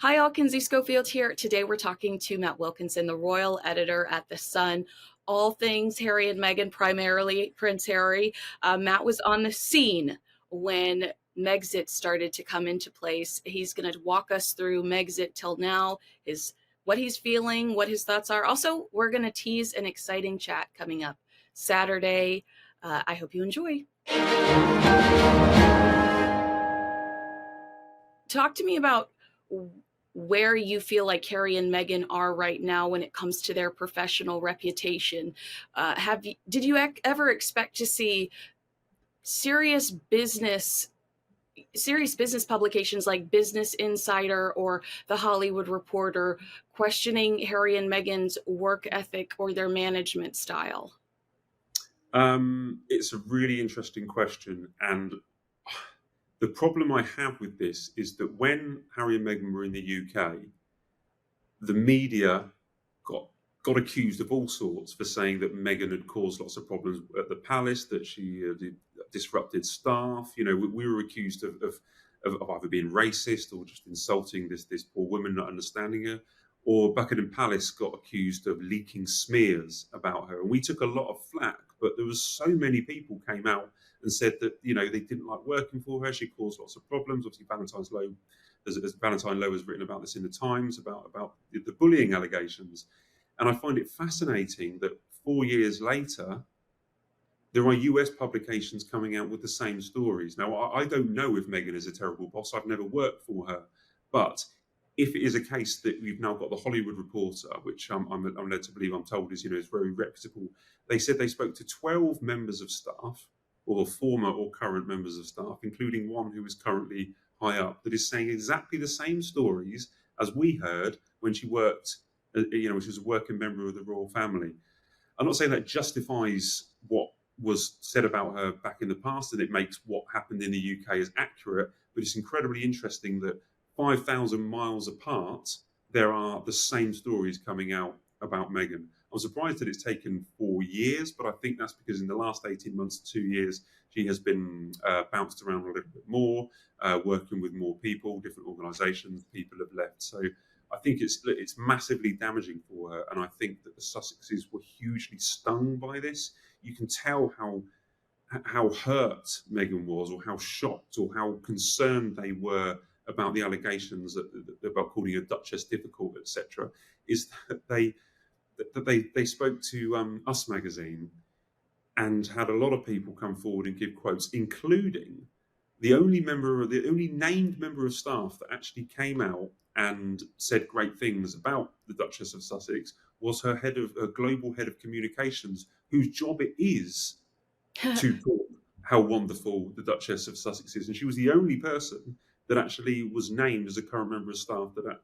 Hi, all. Kinsey Schofield here. Today we're talking to Matt Wilkinson, the royal editor at The Sun. All things Harry and Meghan, primarily Prince Harry. Matt was on the scene when Megxit started to come into place. He's going to walk us through Megxit till now, what he's feeling, what his thoughts are. Also, we're going to tease an exciting chat coming up Saturday. I hope you enjoy. Talk to me about where you feel like Harry and Meghan are right now when it comes to their professional reputation. Did you ever expect to see serious business publications like Business Insider or The Hollywood Reporter questioning Harry and Meghan's work ethic or their management style? It's a really interesting question, and the problem I have with this is that when Harry and Meghan were in the UK, the media got accused of all sorts for saying that Meghan had caused lots of problems at the palace, that she disrupted staff. You know, we were accused of either being racist or just insulting this poor woman, not understanding her. Or Buckingham Palace got accused of leaking smears about her, and we took a lot of flack. But there was so many people came out and said that they didn't like working for her. She caused lots of problems. Obviously, as Valentine Lowe has written about this in the Times about the bullying allegations. And I find it fascinating that 4 years later, there are US publications coming out with the same stories. Now, I don't know if Meghan is a terrible boss. I've never worked for her. But if it is a case that we've now got the Hollywood Reporter, which I'm led to believe, I'm told is very reputable, they said they spoke to 12 members of staff, or former or current members of staff, including one who is currently high up, that is saying exactly the same stories as we heard when she worked, when she was a working member of the royal family. I'm not saying that justifies what was said about her back in the past, and it makes what happened in the UK as accurate, but it's incredibly interesting that 5,000 miles apart, there are the same stories coming out about Meghan. I'm surprised that it's taken 4 years, but I think that's because in the last 18 months to 2 years, she has been bounced around a little bit more, working with more people, different organisations. People have left. So I think it's massively damaging for her. And I think that the Sussexes were hugely stung by this. You can tell how hurt Meghan was, or how shocked, or how concerned they were about the allegations about calling her Duchess difficult, etc. Is that they spoke to Us magazine and had a lot of people come forward and give quotes, including the only named member of staff that actually came out and said great things about the Duchess of Sussex was her global head of communications, whose job it is to talk how wonderful the Duchess of Sussex is. And she was the only person that actually was named as a current member of staff that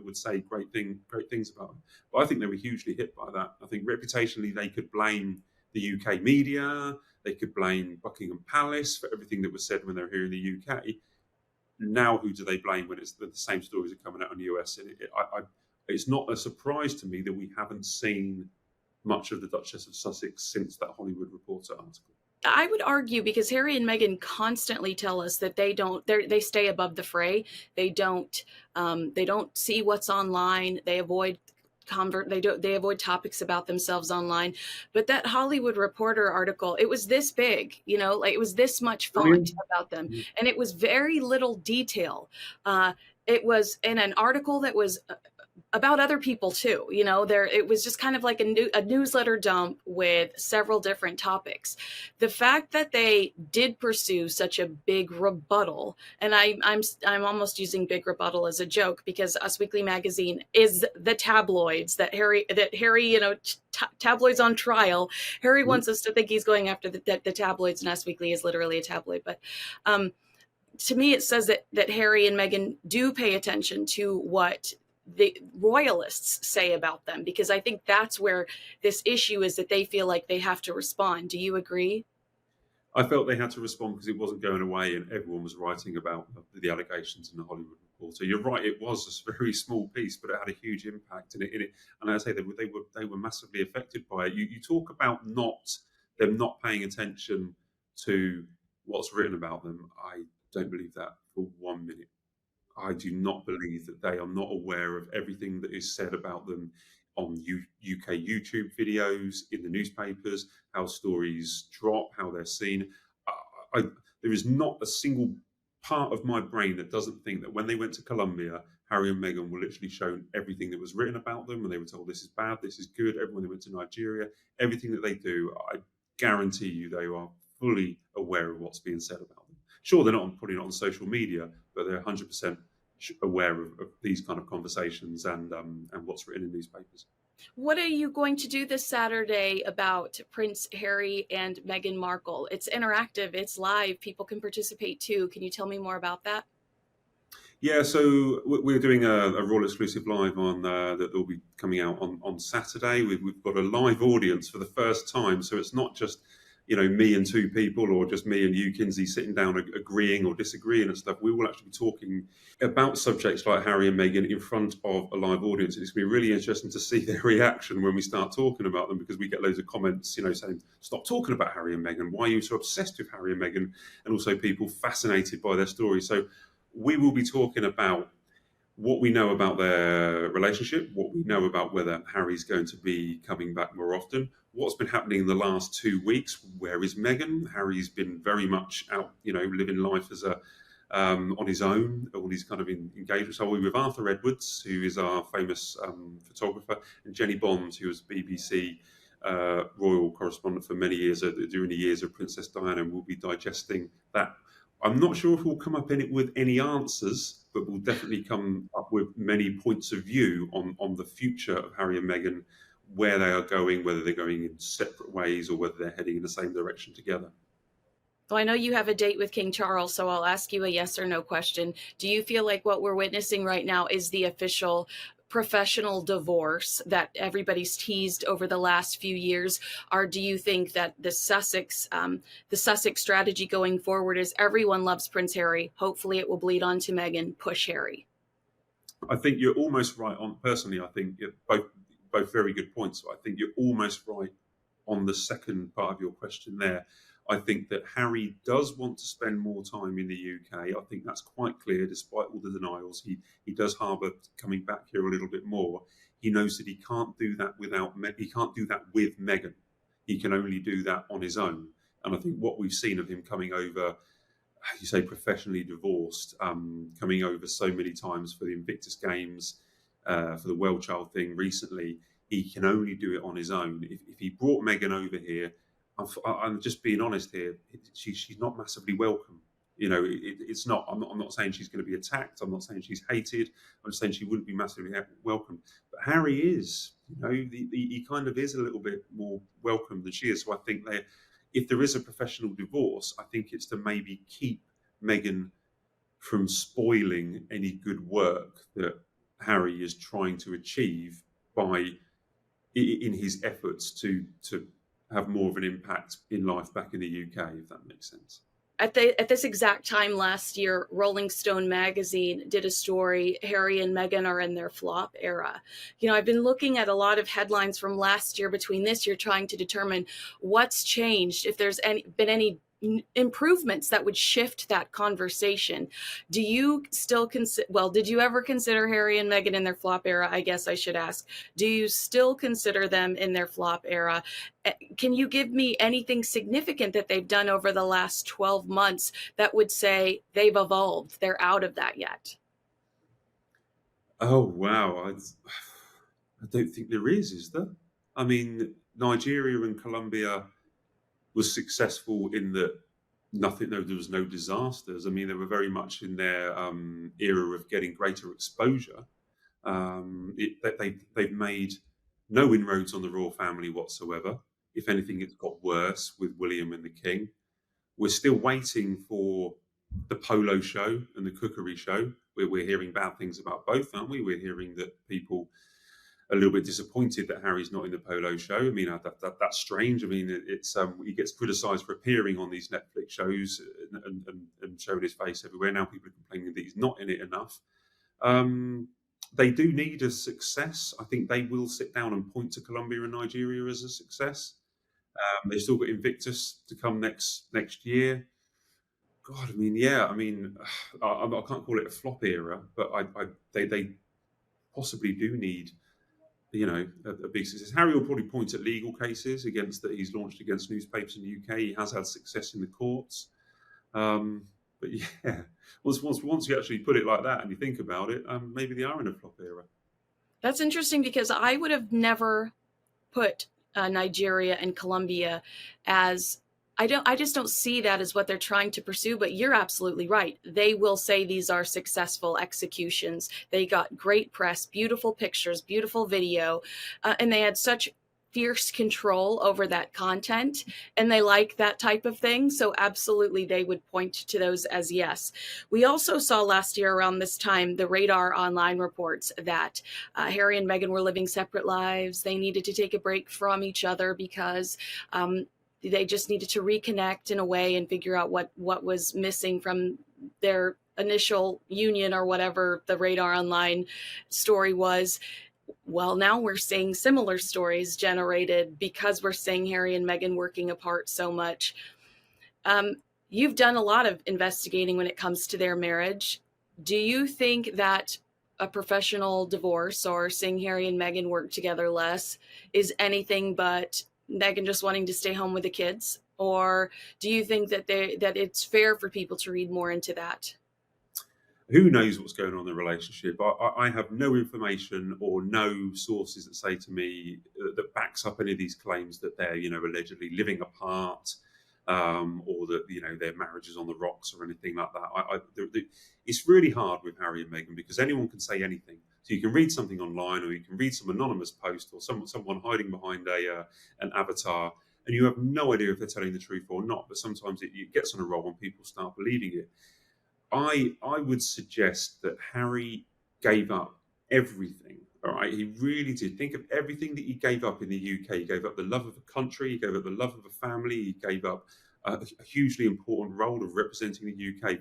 would say great things about her. But I think they were hugely hit by that. I think reputationally they could blame the UK media, they could blame Buckingham Palace for everything that was said when they were here in the UK. Now, who do they blame when it's the same stories are coming out in the US? And it's not a surprise to me that we haven't seen much of the Duchess of Sussex since that Hollywood Reporter article. I would argue, because Harry and Meghan constantly tell us that they stay above the fray. They don't see what's online. They avoid they avoid topics about themselves online. But that Hollywood Reporter article, it was this big, like it was this much font about them, and it was very little detail. It was in an article that was about other people too. It was just kind of like a newsletter dump with several different topics. The fact that they did pursue such a big rebuttal, and I'm almost using big rebuttal as a joke, because Us Weekly magazine is the tabloids that Harry, tabloids on trial. Harry wants us to think he's going after the tabloids, and Us Weekly is literally a tabloid. But to me, it says that Harry and Meghan do pay attention to what the royalists say about them, because I think that's where this issue is, that they feel like they have to respond. Do you agree? I felt they had to respond because it wasn't going away, and everyone was writing about the allegations in the Hollywood Reporter. You're right; it was a very small piece, but it had a huge impact in it. And as I say, they were massively affected by it. You talk about them not paying attention to what's written about them. I don't believe that for 1 minute. I do not believe that they are not aware of everything that is said about them on UK YouTube videos, in the newspapers, how stories drop, how they're seen. I, there is not a single part of my brain that doesn't think that when they went to Colombia, Harry and Meghan were literally shown everything that was written about them, and they were told this is bad, this is good. Everyone they went to Nigeria, everything that they do, I guarantee you they are fully aware of what's being said about them. Sure, they're not putting it on social media, but they're 100% aware of these kind of conversations and what's written in newspapers. What are you going to do this Saturday about Prince Harry and Meghan Markle? It's interactive, it's live, people can participate too. Can you tell me more about that? Yeah, so we're doing a Raw exclusive live on that will be coming out on Saturday. We've got a live audience for the first time, so it's not just me and two people, or just me and you, Kinsey, sitting down agreeing or disagreeing and stuff. We will actually be talking about subjects like Harry and Meghan in front of a live audience. It's going to be really interesting to see their reaction when we start talking about them, because we get loads of comments, saying, "Stop talking about Harry and Meghan. Why are you so obsessed with Harry and Meghan?" And also people fascinated by their story. So we will be talking about what we know about their relationship, what we know about whether Harry's going to be coming back more often, what's been happening in the last 2 weeks, where is Meghan? Harry's been very much out, living life as on his own, all these kind of engagements. So we're with Arthur Edwards, who is our famous photographer, and Jenny Bond, who was BBC royal correspondent for many years during the years of Princess Diana, and we'll be digesting that. I'm not sure if we'll come up in it with any answers, but we'll definitely come up with many points of view on the future of Harry and Meghan, where they are going, whether they're going in separate ways or whether they're heading in the same direction together. Well, I know you have a date with King Charles, so I'll ask you a yes or no question. Do you feel like what we're witnessing right now is the official professional divorce that everybody's teased over the last few years, or do you think that the Sussex strategy going forward is everyone loves Prince Harry, hopefully it will bleed on to Meghan, push Harry? I think you're almost right on. Personally, I think both very good points. I think you're almost right on the second part of your question there. I think that Harry does want to spend more time in the UK. I think that's quite clear, despite all the denials. He does harbour coming back here a little bit more. He knows that he can't do that with Meghan. He can only do that on his own. And I think what we've seen of him coming over, you say professionally divorced, coming over so many times for the Invictus Games, for the Well Child thing recently, he can only do it on his own. If he brought Meghan over here, I'm just being honest here, she's not massively welcome. It's not. I'm not saying she's going to be attacked. I'm not saying she's hated. I'm just saying she wouldn't be massively welcome. But Harry is. He kind of is a little bit more welcome than she is. So I think if there is a professional divorce, I think it's to maybe keep Meghan from spoiling any good work that Harry is trying to achieve in his efforts to have more of an impact in life back in the UK, if that makes sense. At this exact time last year, Rolling Stone magazine did a story, Harry and Meghan are in their flop era. I've been looking at a lot of headlines from last year between this year, trying to determine what's changed, if there's been any improvements that would shift that conversation. Do you still did you ever consider Harry and Meghan in their flop era? I guess I should ask. Do you still consider them in their flop era? Can you give me anything significant that they've done over the last 12 months that would say they've evolved, they're out of that yet? Oh, wow. I don't think there is there? I mean, Nigeria and Colombia was successful in that there was no disasters. I mean, they were very much in their era of getting greater exposure. They've made no inroads on the royal family whatsoever. If anything, it's got worse with William and the King. We're still waiting for the polo show and the cookery show. We're hearing bad things about both, aren't we? We're hearing that people a little bit disappointed that Harry's not in the polo show. I mean, that's strange. I mean, it's he gets criticised for appearing on these Netflix shows and showing his face everywhere. Now people are complaining that he's not in it enough. They do need a success. I think they will sit down and point to Colombia and Nigeria as a success. They've still got Invictus to come next year. God, I mean, yeah, I mean, I can't call it a flop era, but they possibly do need, a big success. Harry will probably point at legal cases against that he's launched against newspapers in the UK. He has had success in the courts. Um, but yeah, once you actually put it like that and you think about it, maybe they are in a flop era. That's interesting because I would have never put Nigeria and Colombia as I just don't see that as what they're trying to pursue, but you're absolutely right. They will say these are successful executions. They got great press, beautiful pictures, beautiful video, and they had such fierce control over that content, and they like that type of thing. So absolutely they would point to those as yes. We also saw last year around this time the Radar Online reports that Harry and Meghan were living separate lives. They needed to take a break from each other because they just needed to reconnect in a way and figure out what was missing from their initial union or whatever the Radar Online story was. Well, now we're seeing similar stories generated because we're seeing Harry and Meghan working apart so much. Um, you've done a lot of investigating when it comes to their marriage. Do you think that a professional divorce or seeing Harry and Meghan work together less is anything but Meghan just wanting to stay home with the kids? Or do you think that that it's fair for people to read more into that? Who knows what's going on in the relationship? I have no information or no sources that say to me that backs up any of these claims that they're, allegedly living apart, or that their marriage is on the rocks or anything like that. It's really hard with Harry and Meghan because anyone can say anything. So you can read something online, or you can read some anonymous post, or someone hiding behind an avatar, and you have no idea if they're telling the truth or not. But sometimes it gets on a roll when people start believing it. I would suggest that Harry gave up everything. All right, he really did. Think of everything that he gave up in the UK. He gave up the love of a country. He gave up the love of a family. He gave up a hugely important role of representing the UK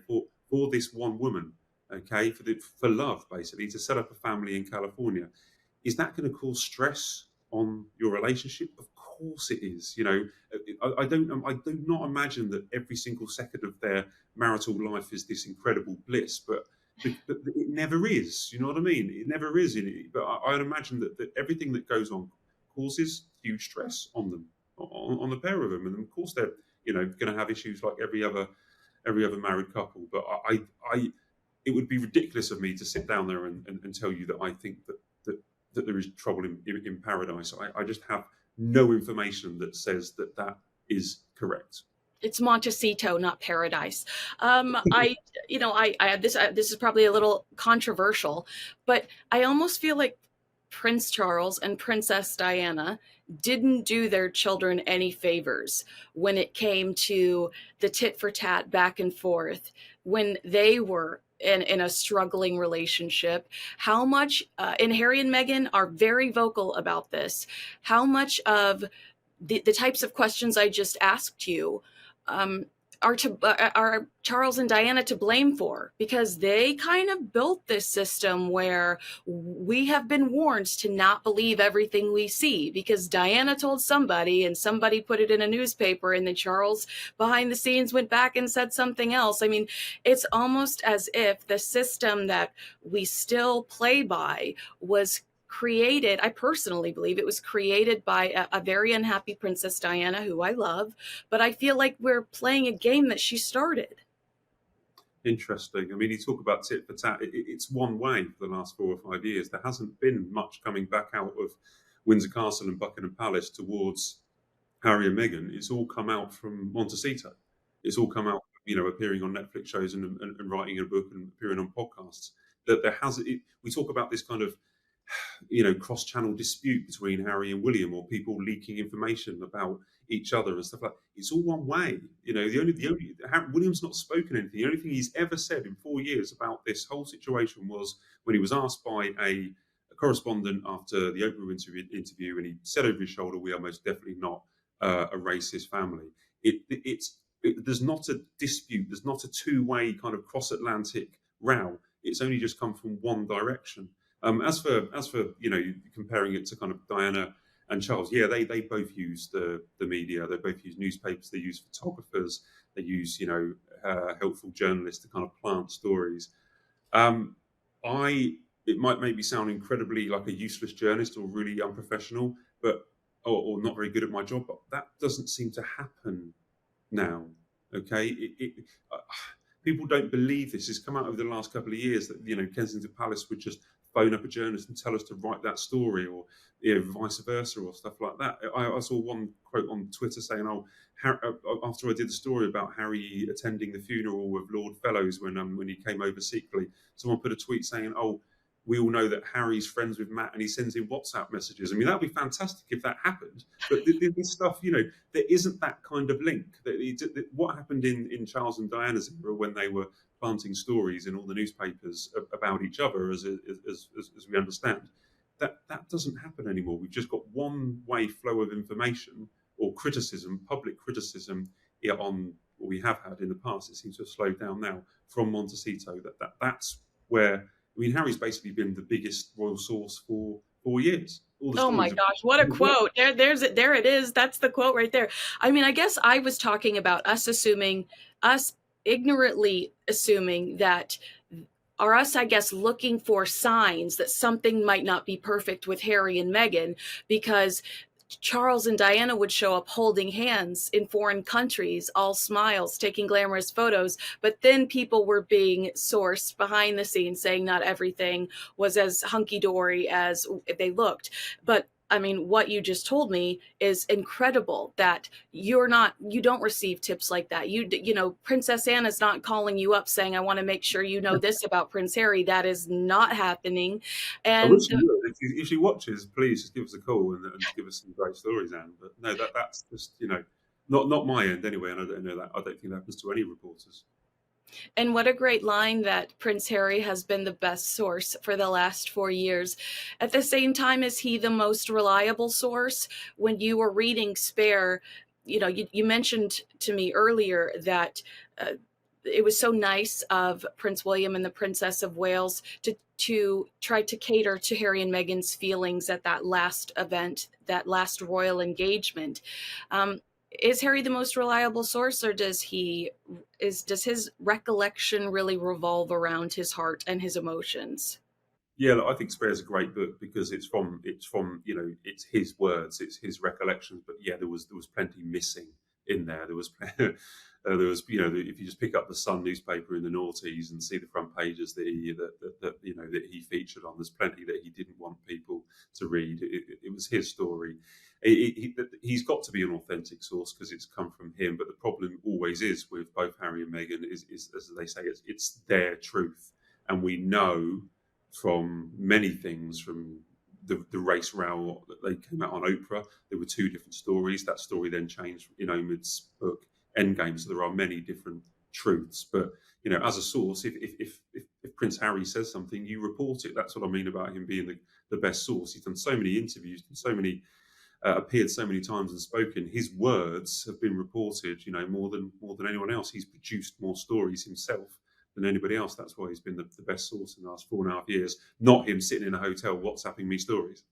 for this one woman. Okay, for love, basically, to set up a family in California. Is that going to cause stress on your relationship? Of course it is. I do not imagine that every single second of their marital life is this incredible bliss, but it never is. You know what I mean? It never is. But I'd imagine that everything that goes on causes huge stress on them, on the pair of them, and of course they're going to have issues like every other married couple. But it would be ridiculous of me to sit down there and tell you that I think that there is trouble in paradise. I just have no information that says that is correct. It's Montecito, not paradise. I had this. This is probably a little controversial, but I almost feel like Prince Charles and Princess Diana didn't do their children any favors when it came to the tit for tat back and forth when they were in a struggling relationship. How much, and Harry and Meghan are very vocal about this, how much of the types of questions I just asked you um, are Charles and Diana to blame for, because they kind of built this system where we have been warned to not believe everything we see because Diana told somebody and somebody put it in a newspaper, and then Charles behind the scenes went back and said something else. I mean, it's almost as if the system that we still play by was created. I personally believe it was created by a very unhappy Princess Diana, who I love, but I feel like we're playing a game that she started. Interesting. I mean, you talk about tit for tat. It's one way for the last 4 or 5 years. There hasn't been much coming back out of Windsor Castle and Buckingham Palace towards Harry and Meghan. It's all come out from Montecito. It's all come out, appearing on Netflix shows and writing a book and appearing on podcasts. That there has. We talk about this kind of cross-channel dispute between Harry and William, or people leaking information about each other and stuff like that. It's all one way. William's not spoken anything. The only thing he's ever said in 4 years about this whole situation was when he was asked by a correspondent after the Oprah interview, and he said over his shoulder, "We are most definitely not a racist family." There's not a dispute. There's not a two-way kind of cross-Atlantic row. It's only just come from one direction. As for comparing it to kind of Diana and Charles, yeah, they both use the media. They both use newspapers. They use photographers. They use helpful journalist to kind of plant stories. Um, it might make me sound incredibly like a useless journalist or really unprofessional, but or not very good at my job. But that doesn't seem to happen now. Okay, uh, people don't believe this. It's come out over the last couple of years that Kensington Palace would just phone up a journalist and tell us to write that story, or vice versa, or stuff like that. I saw one quote on Twitter saying, "Oh, after I did the story about Harry attending the funeral of Lord Fellows when he came over secretly, someone put a tweet saying, "Oh, we all know that Harry's friends with Matt and he sends in WhatsApp messages." I mean, that would be fantastic if that happened. But this stuff, there isn't that kind of link. What happened in Charles and Diana's era when they were planting stories in all the newspapers about each other, as we understand, that doesn't happen anymore. We've just got one way flow of information or criticism, public criticism, on what we have had in the past. It seems to have slowed down now from Montecito. That's where, I mean, Harry's basically been the biggest royal source for 4 years. All the Oh my stories gosh, what a quote. There it is. That's the quote right there. I mean, I guess I was talking about us ignorantly assuming that, or us, I guess, looking for signs that something might not be perfect with Harry and Meghan, because Charles and Diana would show up holding hands in foreign countries, all smiles, taking glamorous photos. But then people were being sourced behind the scenes saying not everything was as hunky-dory as they looked. But I mean, what you just told me is incredible, that you don't receive tips like that. Princess Anna's not calling you up saying, I want to make sure you know this about Prince Harry. That is not happening. I wish And she would. If she watches, please just give us a call and give us some great stories, Anne. But no, that's just not my end anyway, and I don't know that. I don't think that happens to any reporters. And what a great line that Prince Harry has been the best source for the last 4 years. At the same time, is he the most reliable source? When you were reading Spare, you mentioned to me earlier that it was so nice of Prince William and the Princess of Wales to try to cater to Harry and Meghan's feelings at that last event, that last royal engagement. Um, is Harry the most reliable source, or does his recollection really revolve around his heart and his emotions? Yeah, look, I think Spare's a great book because it's his words, it's his recollections. But yeah, there was plenty missing in there. There was if you just pick up the Sun newspaper in the noughties and see the front pages that he featured on, there's plenty that he didn't want people to read. It was his story. He's got to be an authentic source because it's come from him. But the problem always is with both Harry and Meghan is as they say, it's their truth, and we know from many things, from the race row that they came out on Oprah. There were two different stories. That story then changed in Omid's book Endgame. So there are many different truths. But as a source, if Prince Harry says something, you report it. That's what I mean about him being the best source. He's done so many interviews, and so many appeared so many times and spoken. His words have been reported, more than anyone else. He's produced more stories himself than anybody else. That's why he's been the best source in the last 4.5 years, not him sitting in a hotel WhatsApping me stories.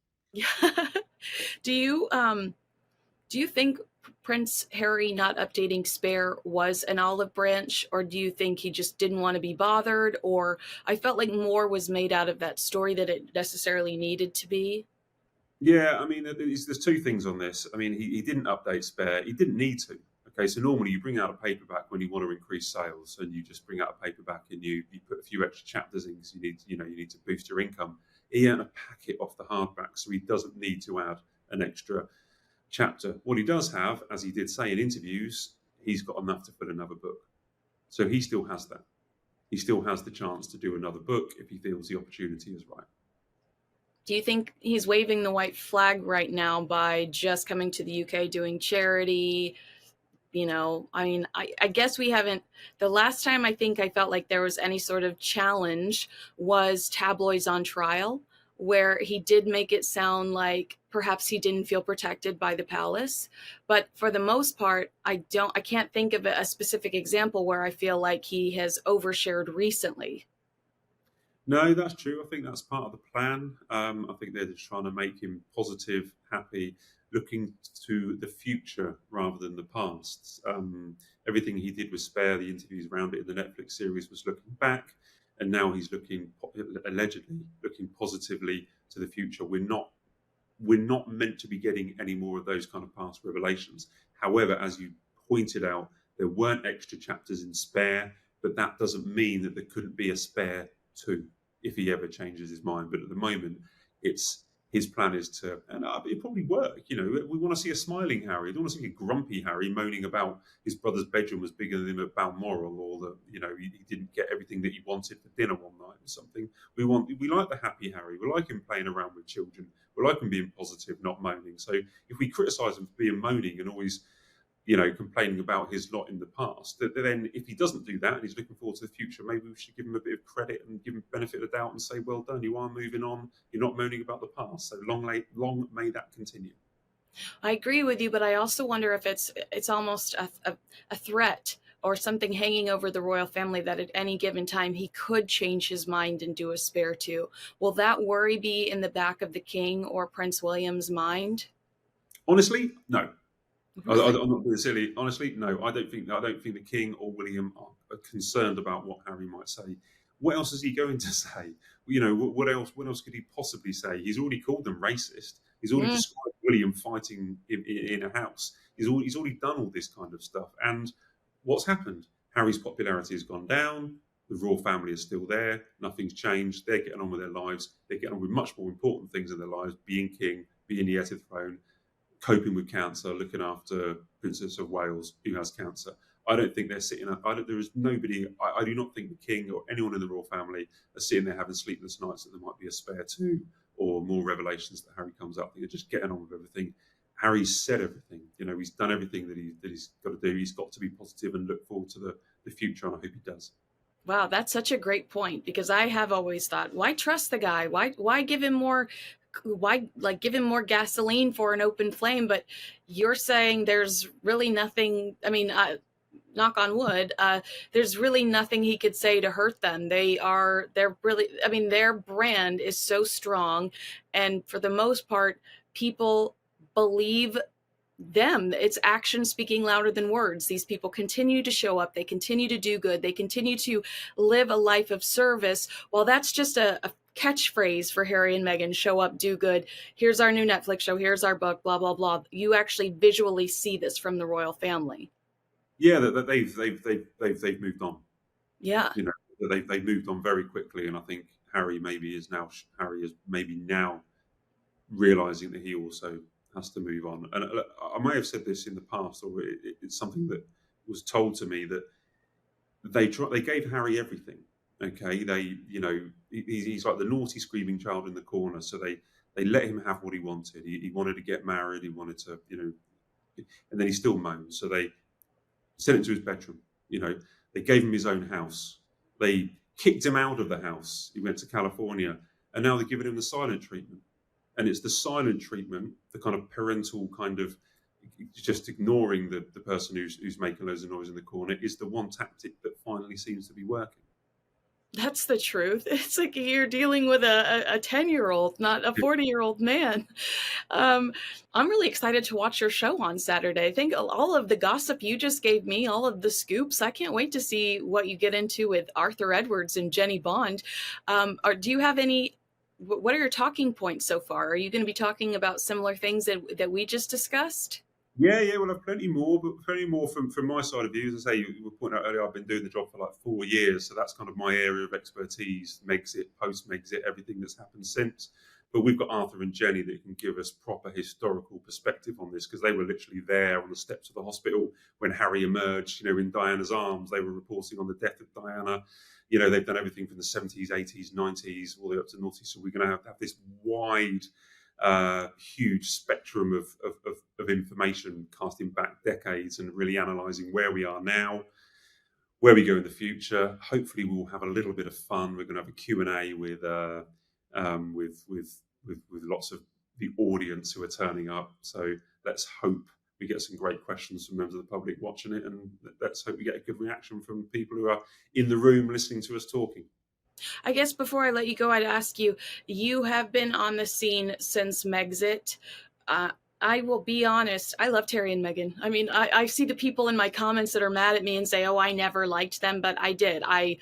Do you think Prince Harry not updating Spare was an olive branch, or do you think he just didn't want to be bothered? Or I felt like more was made out of that story than it necessarily needed to be. Yeah, I mean, there's two things on this. I mean, he didn't update Spare. He didn't need to. Okay, so normally you bring out a paperback when you want to increase sales, and you just bring out a paperback and you put a few extra chapters in because you need to boost your income. He earned a packet off the hardback, so he doesn't need to add an extra chapter. What he does have, as he did say in interviews, he's got enough to fill another book. So he still has that. He still has the chance to do another book if he feels the opportunity is right. Do you think he's waving the white flag right now by just coming to the UK doing charity? I mean, I guess we haven't. The last time I think I felt like there was any sort of challenge was Tabloids on Trial, where he did make it sound like perhaps he didn't feel protected by the palace. But for the most part, I can't think of a specific example where I feel like he has overshared recently. No, that's true. I think that's part of the plan. I think they're just trying to make him positive, happy, looking to the future rather than the past. Everything he did with Spare, the interviews around it in the Netflix series, was looking back, and now he's looking allegedly looking positively to the future. We're not meant to be getting any more of those kind of past revelations. However, as you pointed out, there weren't extra chapters in Spare, but that doesn't mean that there couldn't be a Spare 2 if he ever changes his mind. But at the moment, it's his plan is to, and it probably work. We want to see a smiling Harry. We don't want to see a grumpy Harry moaning about his brother's bedroom was bigger than him at Balmoral, or that he didn't get everything that he wanted for dinner one night or something. We like the happy Harry. We like him playing around with children. We like him being positive, not moaning. So if we criticise him for being moaning and always complaining about his lot in the past, then if he doesn't do that and he's looking forward to the future, maybe we should give him a bit of credit and give him benefit of the doubt and say, well done, you are moving on. You're not moaning about the past. So long may that continue. I agree with you, but I also wonder if it's almost a threat or something hanging over the royal family that at any given time he could change his mind and do a Spare 2. Will that worry be in the back of the king or Prince William's mind? Honestly, no. Really? I'm not being silly. Honestly, no. I don't think the king or William are concerned about what Harry might say. What else is he going to say? What else? What else could he possibly say? He's already called them racist. He's already Mm. described William fighting in a house. He's already done all this kind of stuff. And what's happened? Harry's popularity has gone down. The royal family is still there. Nothing's changed. They're getting on with their lives. They're getting on with much more important things in their lives: being king, being the heir to the throne, coping with cancer, looking after Princess of Wales who has cancer. I don't think they're sitting. There is nobody. I do not think the king or anyone in the royal family are sitting there having sleepless nights that there might be a Spare 2 or more revelations that Harry comes up. They're just getting on with everything. Harry's said everything. He's done everything that he's got to do. He's got to be positive and look forward to the future, and I hope he does. Wow, that's such a great point because I have always thought, why trust the guy? Why give him more give him more gasoline for an open flame? But you're saying there's really nothing, I mean, knock on wood, there's really nothing he could say to hurt them. They're really, I mean, their brand is so strong, and for the most part, people believe them. It's action speaking louder than words. These people continue to show up, they continue to do good, they continue to live a life of service. Well, that's just a catchphrase for Harry and Meghan: show up, do good. Here's our new Netflix show, here's our book, blah blah blah. You actually visually see this from the royal family. Yeah, that they've moved on. Yeah. They've moved on very quickly, and I think Harry is maybe now realizing that he also has to move on. And I may have said this in the past, or it's something that was told to me, that they gave Harry everything. Okay, he's like the naughty screaming child in the corner, so they let him have what he wanted. He wanted to get married. He wanted to, and then he still moans. So they sent him to his bedroom. They gave him his own house. They kicked him out of the house. He went to California, and now they're giving him the silent treatment. And it's the silent treatment, the kind of parental kind of just ignoring the person who's making loads of noise in the corner, is the one tactic that finally seems to be working. That's the truth. It's like you're dealing with a 10-year-old, not a 40-year-old man. I'm really excited to watch your show on Saturday. I think all of the gossip you just gave me, all of the scoops, I can't wait to see what you get into with Arthur Edwards and Jenny Bond. Do you have what are your talking points so far? Are you going to be talking about similar things that we just discussed? Yeah. Well, I've plenty more, but plenty more from my side of view. As I say, you were pointing out earlier, I've been doing the job for like 4 years, so that's kind of my area of expertise. Megxit, post Megxit, everything that's happened since. But we've got Arthur and Jenny that can give us proper historical perspective on this, because they were literally there on the steps of the hospital when Harry emerged, in Diana's arms. They were reporting on the death of Diana. They've done everything from the 70s, 80s, 90s, all the way up to noughties. So we're going to have this wide, huge spectrum of information, casting back decades and really analysing where we are now, where we go in the future. Hopefully, we'll have a little bit of fun. We're going to have a Q&A with lots of the audience who are turning up. So let's hope we get some great questions from members of the public watching it, and let's hope we get a good reaction from people who are in the room listening to us talking. I guess before I let you go, I'd ask you, you have been on the scene since Megxit. Uh, I will be honest, I loved Harry and Meghan. I mean, I see the people in my comments that are mad at me and say, oh, I never liked them, but I did. I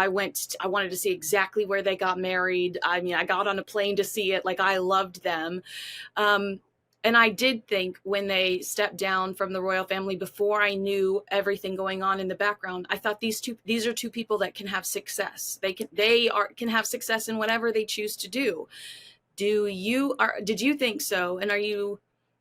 wanted to see exactly where they got married. I mean, I got on a plane to see it. Like, I loved them. Um, and I did think when they stepped down from the royal family, before I knew everything going on in the background, I thought these are two people that can have success. Can have success in whatever they choose to do. Did you think so? And are you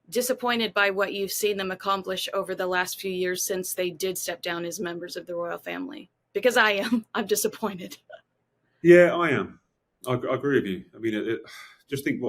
disappointed by what you've seen them accomplish over the last few years since they did step down as members of the royal family? Because I am. I'm disappointed. Yeah, I am. I agree with you. I mean, just think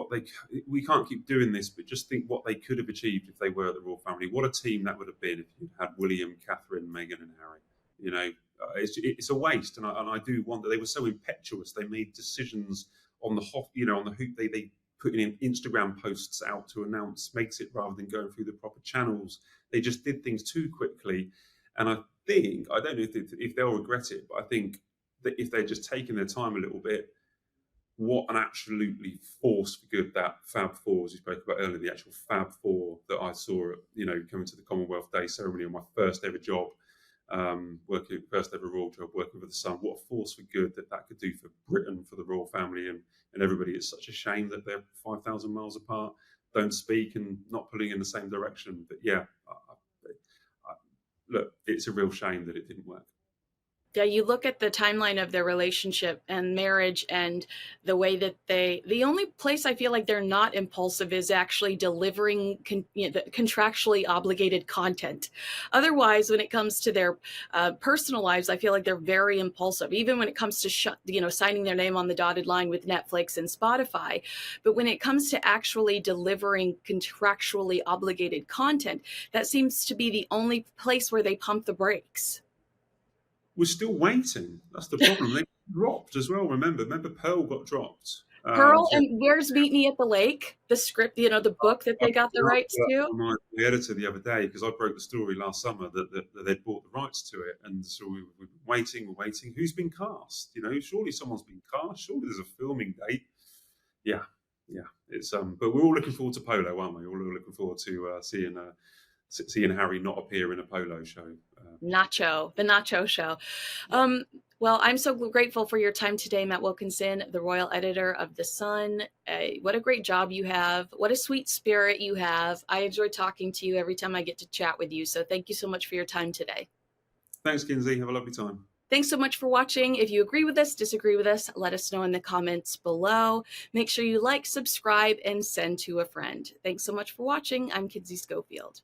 we can't keep doing this, but just think what they could have achieved if they were the royal family. What a team that would have been if you had William, Catherine, Meghan, and Harry. You know, it's a waste, and I do wonder. They were so impetuous. They made decisions on the hop, on the hoop. They put in Instagram posts out to announce makes it rather than going through the proper channels. They just did things too quickly, and I don't know if they'll regret it, but I think that if they'd just taken their time a little bit, what an absolutely force for good that Fab Four, as you spoke about earlier, the actual Fab Four that I saw, coming to the Commonwealth Day ceremony on my first ever job, first ever royal job, working with the Sun. What a force for good that could do for Britain, for the royal family, and everybody. It's such a shame that they're 5,000 miles apart, don't speak, and not pulling in the same direction. But yeah, look, it's a real shame that it didn't work. Yeah, you look at the timeline of their relationship and marriage and the way that the only place I feel like they're not impulsive is actually delivering contractually obligated content. Otherwise, when it comes to their personal lives, I feel like they're very impulsive, even when it comes to signing their name on the dotted line with Netflix and Spotify. But when it comes to actually delivering contractually obligated content, that seems to be the only place where they pump the brakes. We're still waiting. That's the problem. They dropped as well. Remember, Pearl got dropped. Pearl and Where's Meet Me at the Lake, the script, the book that they got the rights to. My editor the other day, because I broke the story last summer that they'd bought the rights to it, and so we're waiting. Who's been cast? Surely someone's been cast. Surely there's a filming date. Yeah. It's but we're all looking forward to Polo, aren't we? We're all looking forward to seeing Harry not appear in a Polo show. The Nacho Show. Well, I'm so grateful for your time today, Matt Wilkinson, the royal editor of The Sun. What a great job you have. What a sweet spirit you have. I enjoy talking to you every time I get to chat with you. So thank you so much for your time today. Thanks, Kinsey. Have a lovely time. Thanks so much for watching. If you agree with us, disagree with us, let us know in the comments below. Make sure you like, subscribe, and send to a friend. Thanks so much for watching. I'm Kinsey Schofield.